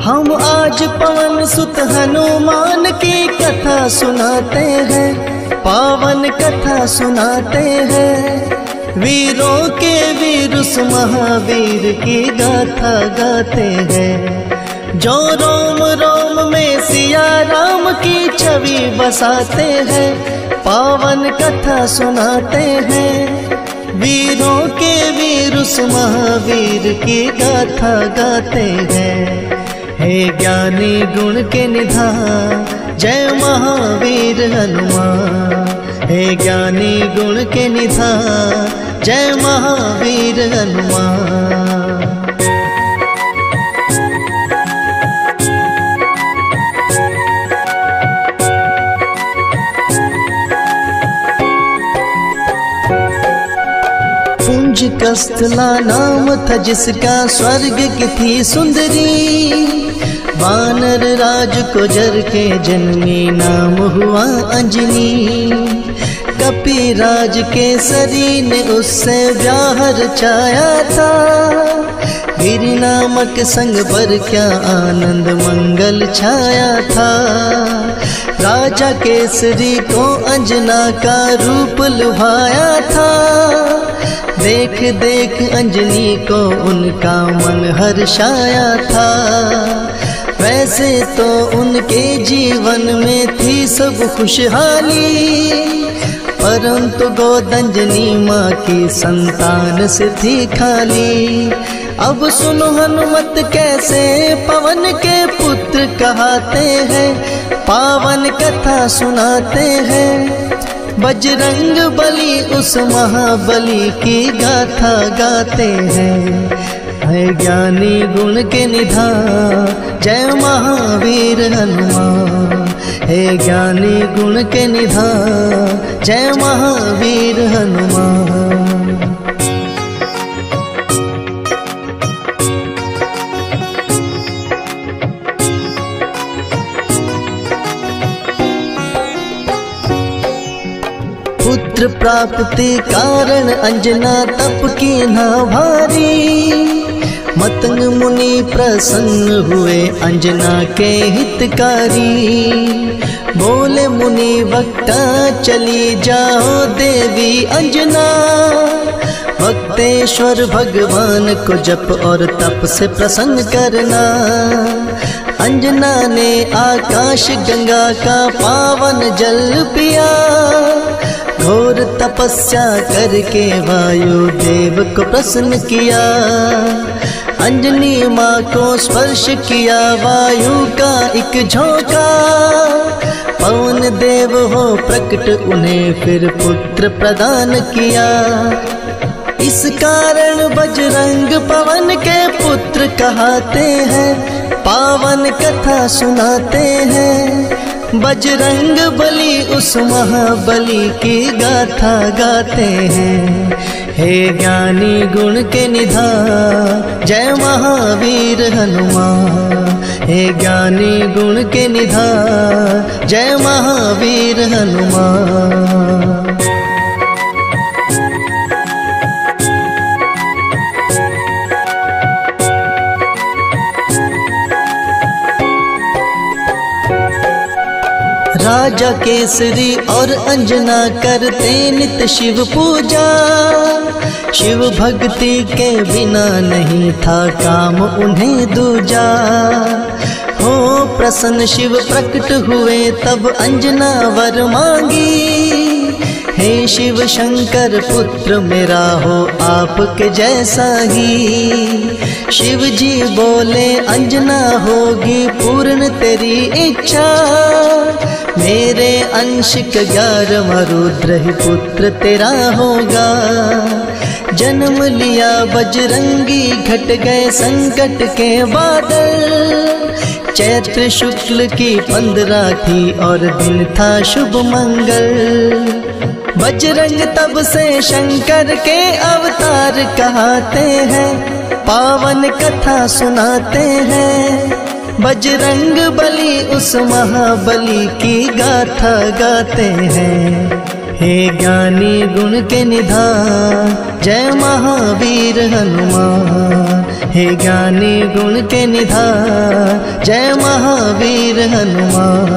हम आज पवन सुत हनुमान की कथा सुनाते हैं, पावन कथा सुनाते हैं। वीरों के वीर उस महावीर की गाथा गाते हैं, जो रोम रोम में सिया राम की छवि बसाते हैं, पावन कथा सुनाते हैं। वीरों के वीर उस महावीर की गाथा गाते हैं। हे ज्ञानी गुण के निधान जय महावीर हनुमान, हे ज्ञानी गुण के निधान जय महावीर हनुमान। कुंज कस्तला नाम था जिसका, स्वर्ग की थी सुंदरी। वानर राज को जर के जन्मी, नाम हुआ अंजनी। कपिराज केसरी ने उससे ब्याह रचाया था, गिरि नामक संग पर क्या आनंद मंगल छाया था। राजा केसरी को अंजना का रूप लुभाया था, देख देख अंजनी को उनका मन हर्षाया था। वैसे तो उनके जीवन में थी सब खुशहाली, परंतु गोदंजनी माँ की संतान से थी खाली। अब सुनो हनुमत कैसे पवन के पुत्र कहते हैं, पावन कथा सुनाते हैं। बजरंग बली उस महाबली की गाथा गाते हैं। है ज्ञानी गुण के निधान जय महावीर हनुमान, हे ज्ञानी गुण के निधान जय महावीर हनुमान। पुत्र प्राप्ति कारण अंजना तप की ना भारी। मतंग मुनि प्रसन्न हुए अंजना के हितकारी। बोले मुनि वक्ता चली जाओ देवी अंजना, भक्तेश्वर भगवान को जप और तप से प्रसन्न करना। अंजना ने आकाश गंगा का पावन जल पिया, घोर तपस्या करके वायु देव को प्रसन्न किया। अंजनी माँ को स्पर्श किया वायु का एक झोंका, पवन देव हो प्रकट उन्हें फिर पुत्र प्रदान किया। इस कारण बजरंग पवन के पुत्र कहते हैं, पावन कथा सुनाते हैं। बजरंग बली उस महाबली की गाथा गाते हैं। हे ज्ञानी गुण के निधान जय महावीर हनुमान, हे ज्ञानी गुण के निधान जय महावीर हनुमान। राजा केसरी और अंजना करते नित शिव पूजा, शिव भक्ति के बिना नहीं था काम उन्हें दूजा। हो प्रसन्न शिव प्रकट हुए तब अंजना वर मांगी, हे शिव शंकर पुत्र मेरा हो आपके जैसा ही। शिव जी बोले अंजना होगी पूर्ण तेरी इच्छा, मेरे अंश का 11वां रुद्र ही पुत्र तेरा होगा। जन्म लिया बजरंगी घट गए संकट के बादल, चैत्र शुक्ल की 15 थी और दिन था शुभ मंगल। बजरंग तब से शंकर के अवतार कहते हैं, पावन कथा सुनाते हैं। बजरंग बली उस महाबली की गाथा गाते हैं। हे ज्ञानी गुण के निधान जय महावीर हनुमान, हे ज्ञानी गुण के निधान, जय महावीर हनुमान।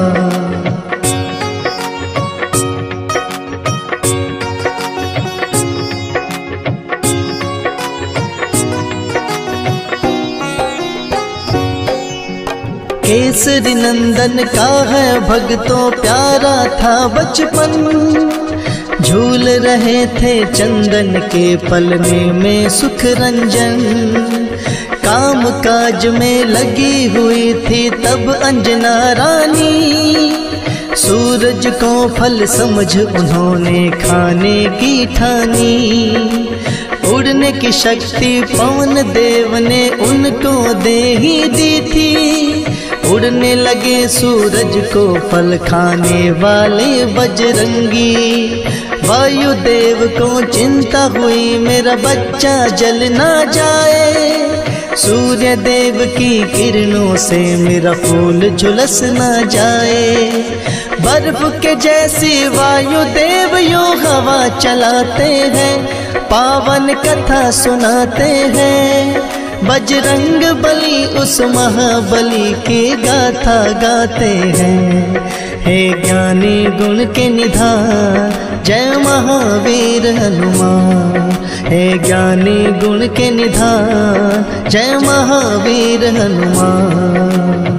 केसरी नंदन का है भक्तों प्यारा था बचपन, झूल रहे थे चंदन के पलने में सुख रंजन। काम काज में लगी हुई थी तब अंजना रानी, सूरज को फल समझ उन्होंने खाने की ठानी। उड़ने की शक्ति पवन देव ने उनको दे ही दी थी, उड़ने लगे सूरज को फल खाने वाले बजरंगी। वायुदेव को चिंता हुई मेरा बच्चा जल ना जाए, सूर्य देव की किरणों से मेरा फूल झुलस ना जाए। बर्फ के जैसी वायुदेव यूं हवा चलाते हैं, पावन कथा सुनाते हैं। बजरंग बली उस महाबली की गाथा गाते हैं। हे ज्ञानी गुण के निधान, जय महावीर हनुमान। हे ज्ञानी गुण के निधान, जय महावीर हनुमान।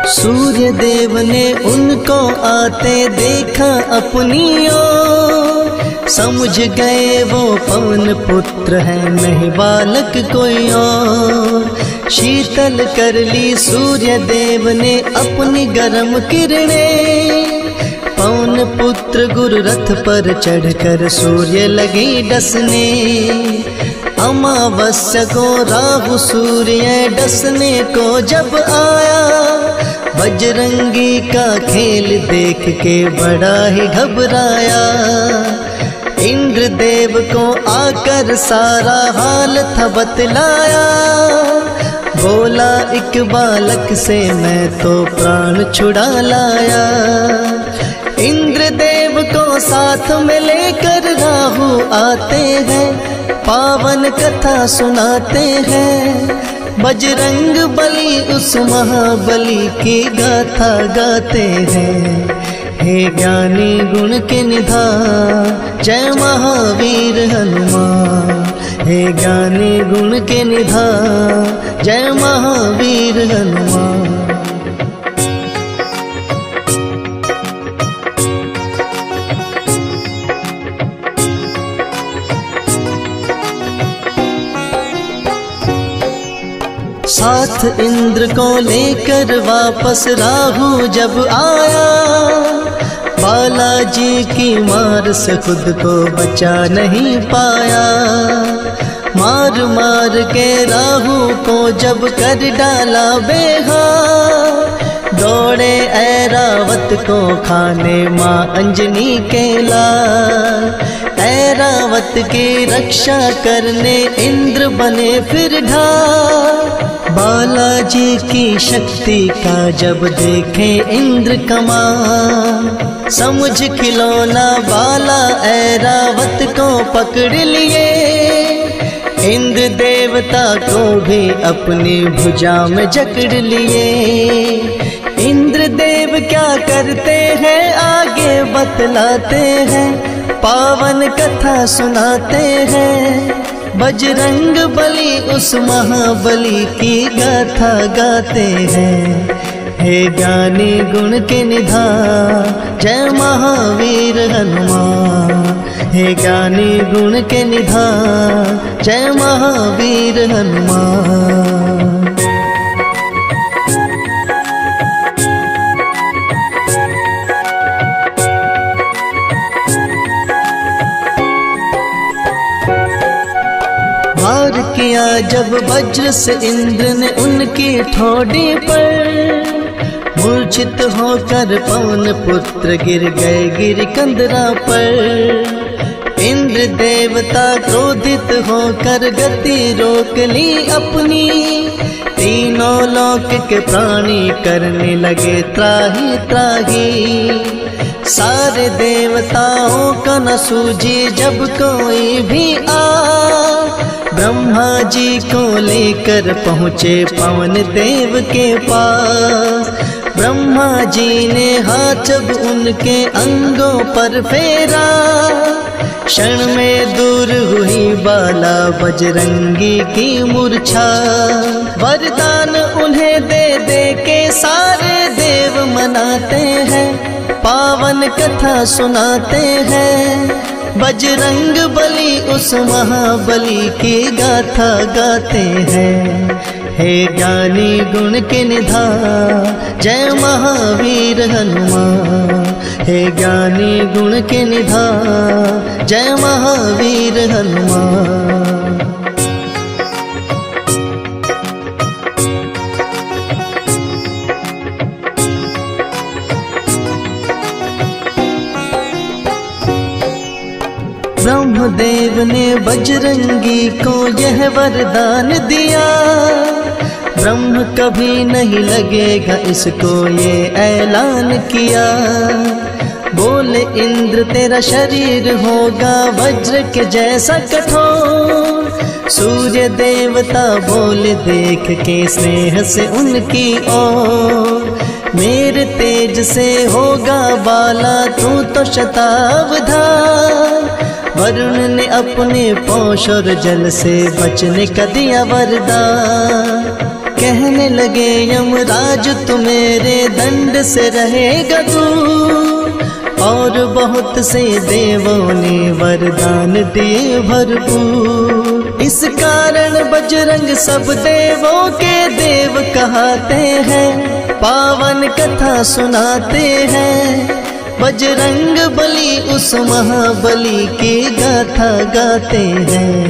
सूर्य देव ने उनको आते देखा अपनी ओर, समझ गए वो पवन पुत्र है नहीं बालक कोई और। शीतल कर ली सूर्य देव ने अपनी गर्म किरणें, पवन पुत्र गुरु रथ पर चढ़कर सूर्य लगे डसने। अमावस्या को राहु सूर्य डसने को जब आया, बजरंगी का खेल देख के बड़ा ही घबराया। इंद्र देव को आकर सारा हाल था बतलाया, बोला एक बालक से मैं तो प्राण छुड़ा लाया। इंद्र देव को साथ में लेकर राहु आते हैं, पावन कथा सुनाते हैं। बजरंग बली उस महाबली की गाथा गाते हैं। हे ज्ञानी गुण के निधान, जय महावीर हनुमान। हे ज्ञानी गुण के निधान, जय महावीर हनुमान। साथ इंद्र को लेकर वापस राहु जब आया, बालाजी की मार से खुद को बचा नहीं पाया। मार मार के राहु को जब कर डाला बेहाल, दौड़े ऐरावत को खाने माँ अंजनी के लाल। ऐरावत की रक्षा करने इंद्र बने फिर ढाल, बालाजी की शक्ति का जब देखे इंद्र कमाल। समझ खिलौना बाला ऐरावत को पकड़ लिए, इंद्र देवता को भी अपनी भुजा में जकड़ लिए। इंद्र देव क्या करते हैं आगे बतलाते हैं, पावन कथा सुनाते हैं। बजरंग बली उस महाबली की गाथा गाते हैं। हे ज्ञानी गुण के निधान, जय महावीर हनुमान। हे ज्ञानी गुण के निधान, जय महावीर हनुमान। वार किया जब वज्र से इंद्र ने उनकी ठोड़ी पर, मूर्छित होकर पवन पुत्र गिर गए गिर कंदरा पर। इंद्र देवता क्रोधित होकर गति रोक ली अपनी, तीनों लोक के प्राणी करने लगे त्राही त्राही। सारे देवताओं का न सूझी जब कोई भी आ, ब्रह्मा जी को लेकर पहुँचे पवन देव के पास। ब्रह्मा जी ने हाथ जब उनके अंगों पर फेरा, क्षण में दूर हुई बाला बजरंगी की मूर्छा। वरदान उन्हें दे दे के सारे देव मनाते हैं, पावन कथा सुनाते हैं। बजरंग बली उस महाबली की गाथा गाते हैं। हे ज्ञानी गुण के निधान जय महावीर हनुमान, हे ज्ञानी गुण के निधान जय महावीर हनुमान। ब्रह्मदेव ने बजरंगी को यह वरदान दिया, ब्रह्म कभी नहीं लगेगा इसको ये ऐलान किया। बोले इंद्र तेरा शरीर होगा वज्र के जैसा कठोर। सूर्य देवता बोले देख के स्नेह से उनकी ओर, मेरे तेज से होगा बाला तू तो शतावधान। वरुण ने अपने पौष और जल से बचने का दिया वरदान। कहने लगे यमराज तू मेरे दंड से रहेगा दूर, और बहुत से देवों ने वरदान दिए भरपूर। इस कारण बजरंग सब देवों के देव कहते हैं, पावन कथा सुनाते हैं। बजरंग बली उस महाबली की गाथा गाते हैं।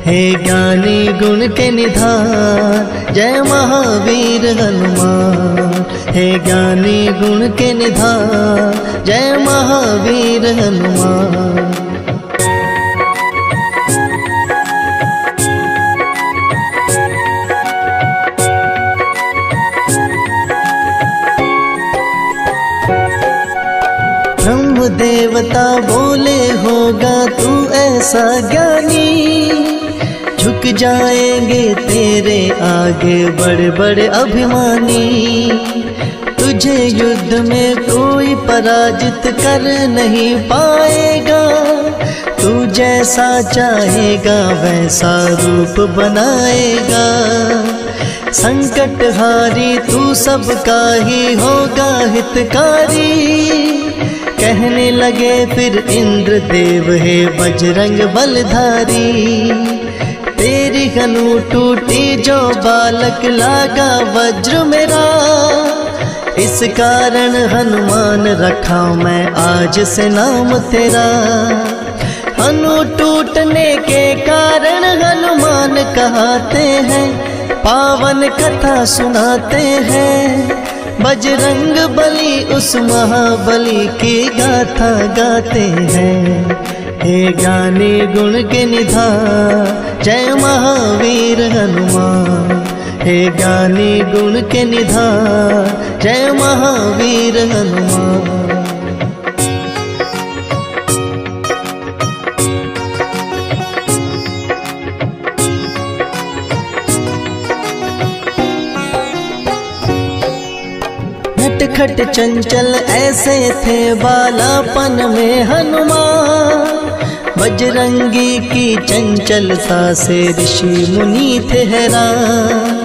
हे ज्ञानी गुण के निधान जय महावीर हनुमान, हे ज्ञानी गुण के निधान जय महावीर हनुमान। ब्रह्म देवता बोले होगा तू ऐसा ज्ञानी, झुक जाएंगे तेरे आगे बड़े बड़े अभिमानी। तुझे युद्ध में कोई पराजित कर नहीं पाएगा, तू जैसा चाहेगा वैसा रूप बनाएगा। संकट हारी तू सबका ही होगा हितकारी। कहने लगे फिर इंद्र देव है बजरंग बलधारी। तेरी हनु टूटी जो बालक लागा वज्र मेरा, इस कारण हनुमान रखा मैं आज से नाम तेरा। हनु टूटने के कारण हनुमान कहते हैं, पावन कथा सुनाते हैं। बजरंग बली उस महाबली की गाथा गाते हैं। हे ज्ञानी गुण के निधान जय महावीर हनुमान, हे ज्ञानी गुण के निधान जय महावीर हनुमान। नटखट चंचल ऐसे थे बालापन में हनुमान, बजरंगी की चंचलता से ऋषि मुनि थे हैरान।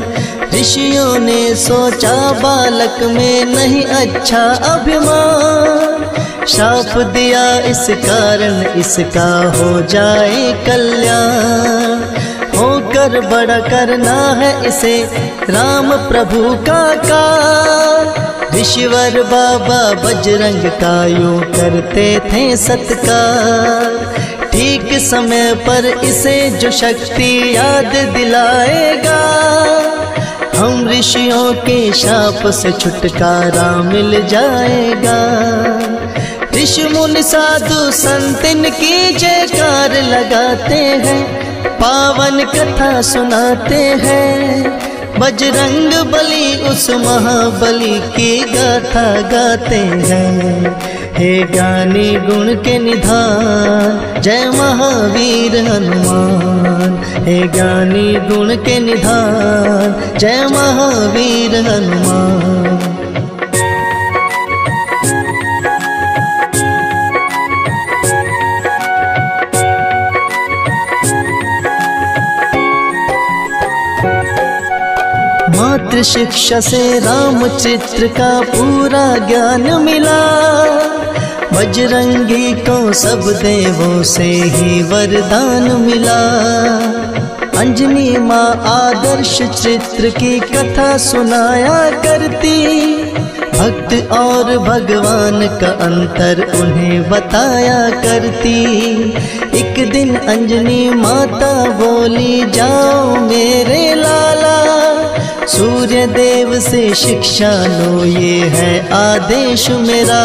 ऋषियों ने सोचा बालक में नहीं अच्छा अभिमान, शाप दिया इस कारण इसका हो जाए कल्याण। होकर बड़ा करना है इसे राम प्रभु का कार्य। ऋषिवर बाबा बजरंग का यूं करते थे सत्कार। ठीक समय पर इसे जो शक्ति याद दिलाएगा, हम ऋषियों के शाप से छुटकारा मिल जाएगा। ऋषि मुनि साधु संतन की जयकार लगाते हैं, पावन कथा सुनाते हैं। बजरंग बली उस महाबली की गाथा गाते हैं। हे ज्ञानी गुण के निधान जय महावीर हनुमान। हे ज्ञानी गुण के निधान जय महावीर हनुमान। मातृ शिक्षा से रामचरित्र का पूरा ज्ञान मिला। बजरंगी को सब देवों से ही वरदान मिला। अंजनी माँ आदर्श चरित्र की कथा सुनाया करती। भक्त और भगवान का अंतर उन्हें बताया करती। एक दिन अंजनी माता बोली जाओ मेरे लाला, सूर्य देव से शिक्षा लो ये है आदेश मेरा।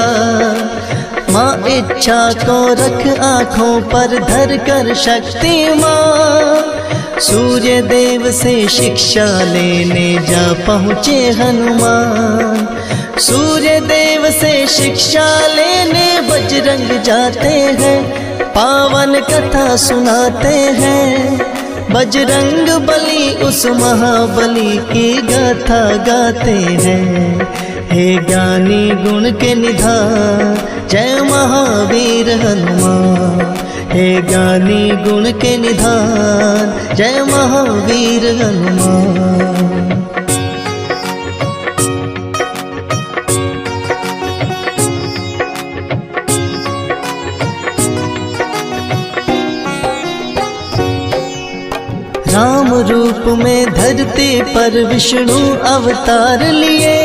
माँ इच्छा को रख आँखों पर धर कर शक्तिमान। सूर्य देव से शिक्षा लेने जा पहुँचे हनुमान। सूर्य देव से शिक्षा लेने बजरंग जाते हैं। पावन कथा सुनाते हैं। बजरंग बली उस महाबली की गाथा गाते हैं। हे ज्ञानी गुण के निधान जय महावीर हनुमान। हे ज्ञानी गुण के निधान जय महावीर हनुमान। राम रूप में धरती पर विष्णु अवतार लिए।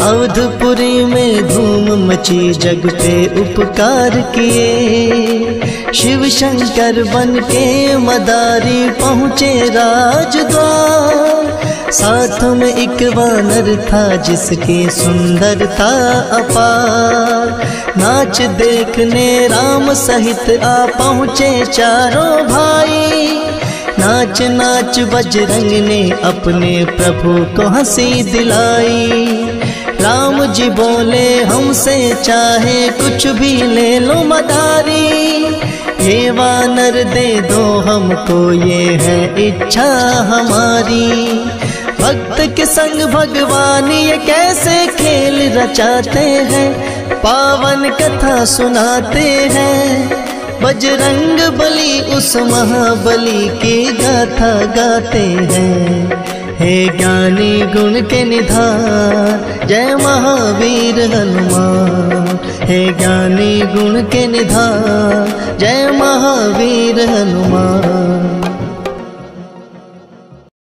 अवधपुरी में धूम मची जग पे उपकार किए। शिव शंकर बन के मदारी पहुँचे राजद्वार। साथ में एक वानर था जिसकी सुंदरता अपार। नाच देखने राम सहित आ पहुँचे चारों भाई। नाच नाच बजरंग ने अपने प्रभु को हंसी दिलाई। राम जी बोले हमसे चाहे कुछ भी ले लो मदारी। ये वानर दे दो हमको ये है इच्छा हमारी। भक्त के संग भगवान ये कैसे खेल रचाते हैं। पावन कथा सुनाते हैं। बजरंग बली उस महाबली की गाथा गाते हैं। हे ज्ञानी गुण के निधान जय महावीर हनुमान। हे ज्ञानी गुण के निधान जय महावीर हनुमान।